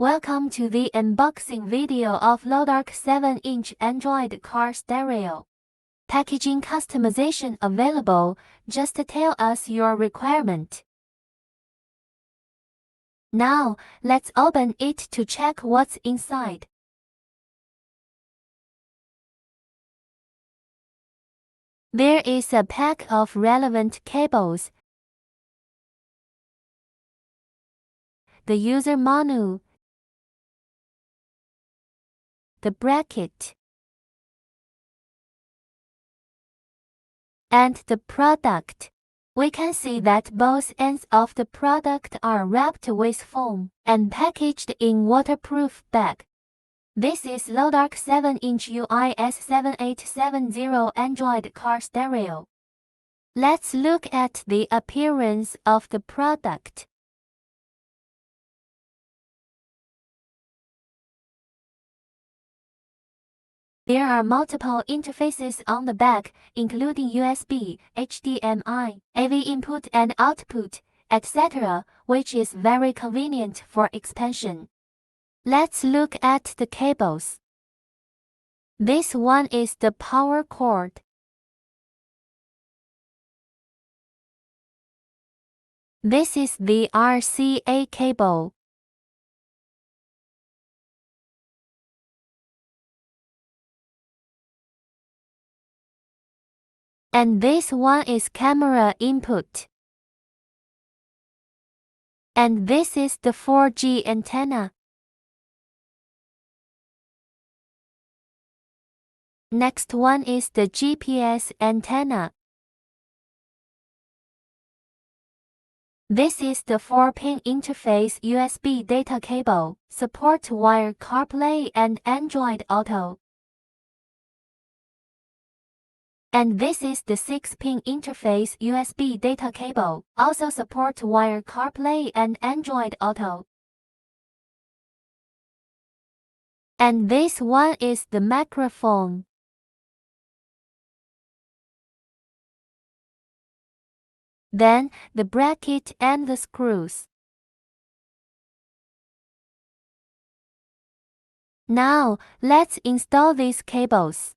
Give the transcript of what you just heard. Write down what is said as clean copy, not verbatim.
Welcome to the unboxing video of LODARK 7-inch Android car stereo. Packaging customization available, just tell us your requirement. Now, let's open it to check what's inside. There is a pack of relevant cables, the user manual, the bracket, and the product. We can see that both ends of the product are wrapped with foam and packaged in waterproof bag. This is LODARK 7-inch N6-7 Android car stereo. Let's look at the appearance of the product. There are multiple interfaces on the back, including USB, HDMI, AV input and output, etc., which is very convenient for expansion. Let's look at the cables. This one is the power cord. This is the RCA cable. And this one is camera input. And this is the 4G antenna. Next one is the GPS antenna. This is the 4-pin interface USB data cable, support wire CarPlay and Android Auto. And this is the 6-pin interface USB data cable, also support wire CarPlay and Android Auto. And this one is the microphone. Then, the bracket and the screws. Now, let's install these cables.